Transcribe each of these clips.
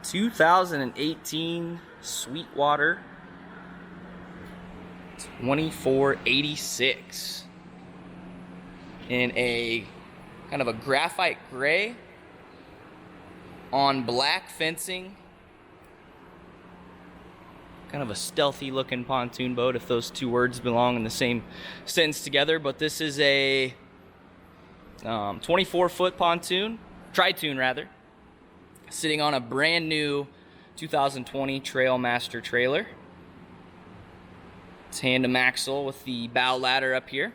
2018 Sweetwater 2486 in a kind of a graphite gray on black fencing. Kind of a stealthy looking pontoon boat, if those two words belong in the same sentence together. But this is a 24-foot pontoon, Tritoon rather, sitting on a brand new 2020 Trailmaster trailer. It's tandem axle with the bow ladder up here.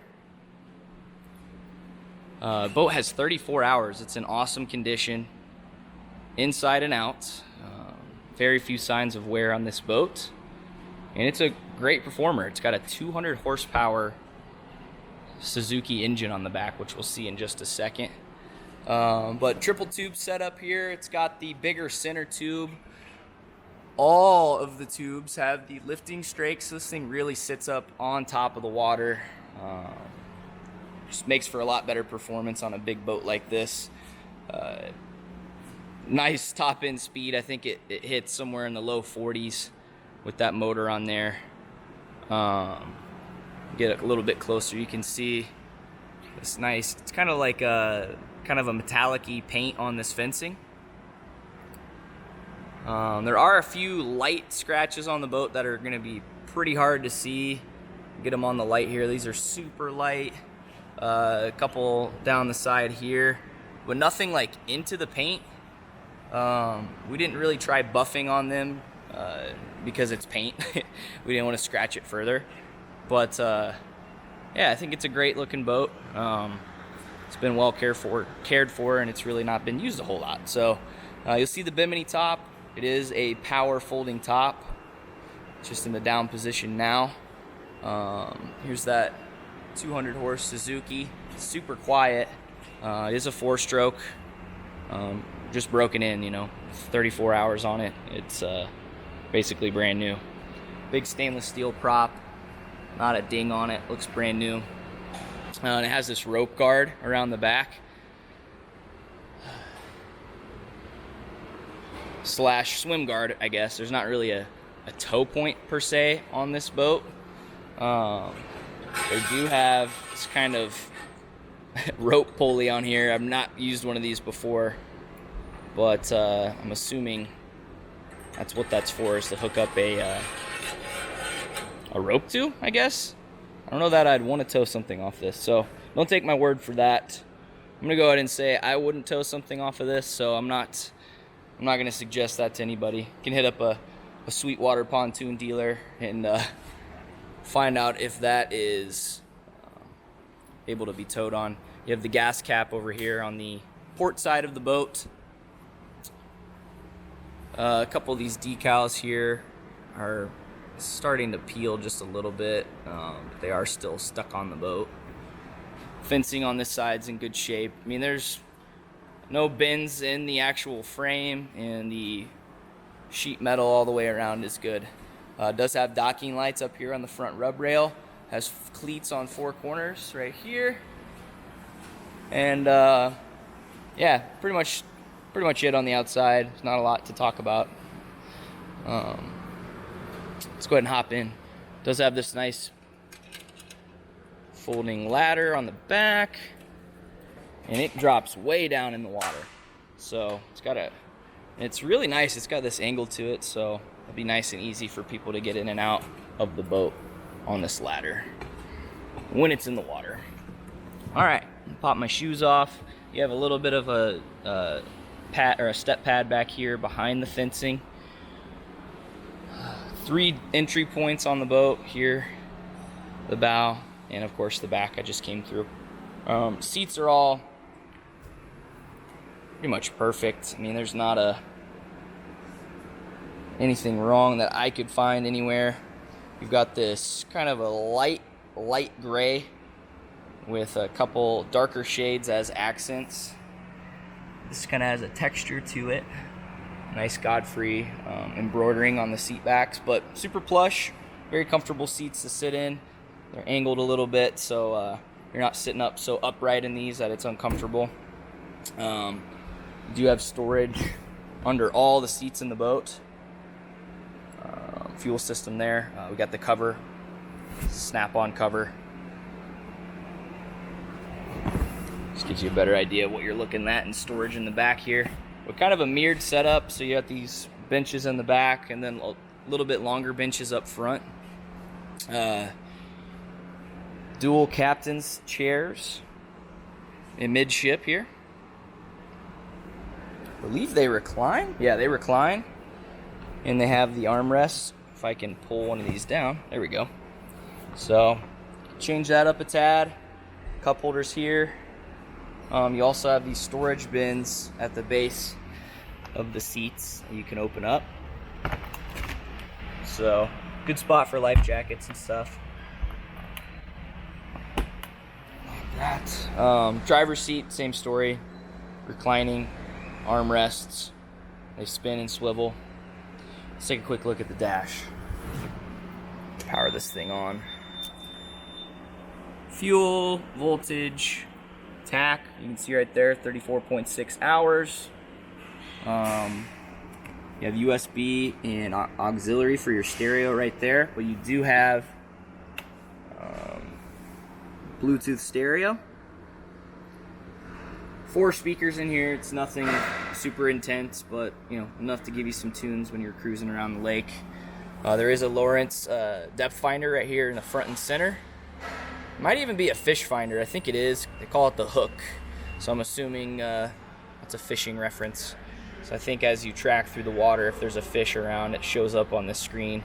Boat has 34 hours. It's in awesome condition, inside and out. Very few signs of wear on this boat. And it's a great performer. It's got a 200 horsepower Suzuki engine on the back, which we'll see in just a second. But triple tube setup here. It's got the bigger center tube. All of the tubes have the lifting strakes. This thing really sits up on top of the water. Just makes for a lot better performance on a big boat like this. Nice top end speed. I think it hits somewhere in the low 40s with that motor on there. Get a little bit closer, you can see this nice, it's kind of like a metallic-y paint on this fencing. There are a few light scratches on the boat that are going to be pretty hard to see. Get them on the light here. These are super light. A couple down the side here, but nothing like into the paint. We didn't really try buffing on them because it's paint. We didn't want to scratch it further. But yeah, I think it's a great looking boat. It's been well cared for, and it's really not been used a whole lot. So you'll see the Bimini top. It is a power folding top. It's just in the down position now. Here's that 200 horse Suzuki. Super quiet. It is a 4-stroke. Just broken in, 34 hours on it. It's basically brand new. Big stainless steel prop. Not a ding on it. Looks brand new. And it has this rope guard around the back. Slash swim guard, I guess. There's not really a tow point per se on this boat. They do have this kind of rope pulley on here. I've not used one of these before, but I'm assuming that's what that's for, is to hook up a rope to, I guess. I don't know that I'd want to tow something off this, so don't take my word for that. I'm gonna go ahead and say I wouldn't tow something off of this, so I'm not gonna suggest that to anybody. You can hit up a Sweetwater pontoon dealer and find out if that is able to be towed on. You have the gas cap over here on the port side of the boat. A couple of these decals here are starting to peel just a little bit. They are still stuck on the boat. Fencing on this side's in good shape. I mean, there's no bends in the actual frame, and the sheet metal all the way around is good. Does have docking lights up here on the front rub rail. Has cleats on 4 corners right here. And yeah, pretty much it on the outside. There's not a lot to talk about. Let's go ahead and hop in. Does have this nice folding ladder on the back, and it drops way down in the water. So it's really nice. It's got this angle to it, so it'll be nice and easy for people to get in and out of the boat on this ladder when it's in the water. All right, pop my shoes off. You have a little bit of a pad or a step pad back here behind the fencing. 3 entry points on the boat here, the bow, and of course the back I just came through. Seats are all pretty much perfect. I mean, there's not anything wrong that I could find anywhere. You've got this kind of a light gray with a couple darker shades as accents. This kind of has a texture to it. Nice Godfrey embroidering on the seat backs, but super plush, very comfortable seats to sit in. They're angled a little bit, so you're not sitting up so upright in these that it's uncomfortable. Do have storage under all the seats in the boat. Fuel system there. We got the cover, snap-on cover. Just gives you a better idea of what you're looking at in storage in the back here. We're kind of a mirrored setup, so you got these benches in the back and then a little bit longer benches up front. Dual captain's chairs in midship here. I believe they recline. Yeah, they recline. And they have the armrests. If I can pull one of these down. There we go. So, change that up a tad. Cup holders here. You also have these storage bins at the base of the seats that you can open up. So, good spot for life jackets and stuff. Like that. Driver's seat, same story. Reclining armrests. They spin and swivel. Let's take a quick look at the dash. Power this thing on. Fuel, voltage, tack. You can see right there, 34.6 hours. You have USB and auxiliary for your stereo right there, but you do have Bluetooth stereo. 4 speakers in here. It's nothing super intense, but you know, enough to give you some tunes when you're cruising around the lake. There is a Lowrance depth finder right here in the front and center. Might even be a fish finder. I think it is. They call it the hook, so I'm assuming that's a fishing reference. So I think as you track through the water, if there's a fish around, it shows up on the screen.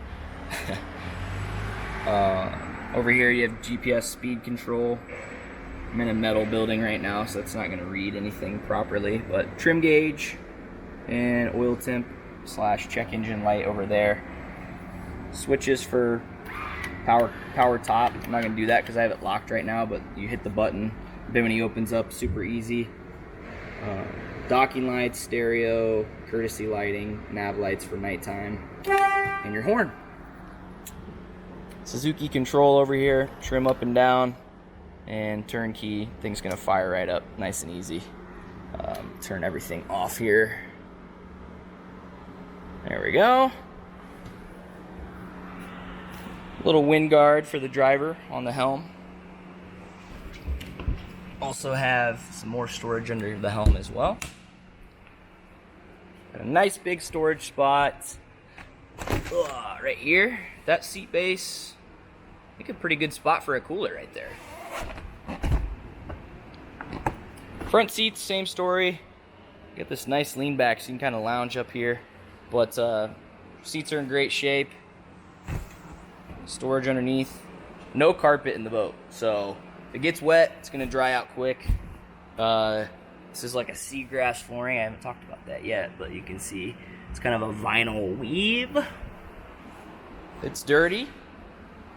Over here you have GPS speed control. I'm in a metal building right now, so it's not going to read anything properly. But trim gauge and oil temp / check engine light over there. Switches for power top. I'm not going to do that because I have it locked right now, but you hit the button, Bimini opens up super easy. Docking lights, stereo, courtesy lighting, nav lights for nighttime, and your horn. Suzuki control over here, trim up and down, and turnkey. Thing's gonna fire right up, nice and easy. Turn everything off here. There we go. Little wind guard for the driver on the helm. Also have some more storage under the helm as well. Got a nice big storage spot right here. That seat base, I think a pretty good spot for a cooler right there. Front seats, same story. Get this nice lean back so you can kind of lounge up here. But seats are in great shape. Storage underneath. No carpet in the boat, so if it gets wet, it's gonna dry out quick. This is like a seagrass flooring. I haven't talked about that yet, but you can see it's kind of a vinyl weave. It's dirty.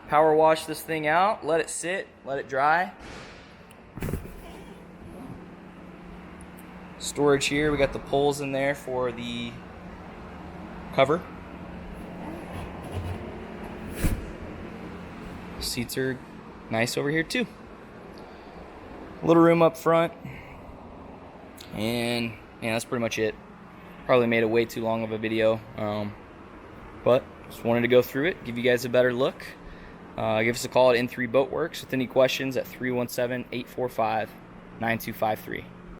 Power wash this thing out, let it sit, let it dry. Storage here, we got the poles in there for the cover. Seats are nice over here too. A little room up front. And yeah, that's pretty much it. Probably made it way too long of a video. But just wanted to go through it, give you guys a better look. Give us a call at N3 Boatworks with any questions at 317-845-9253.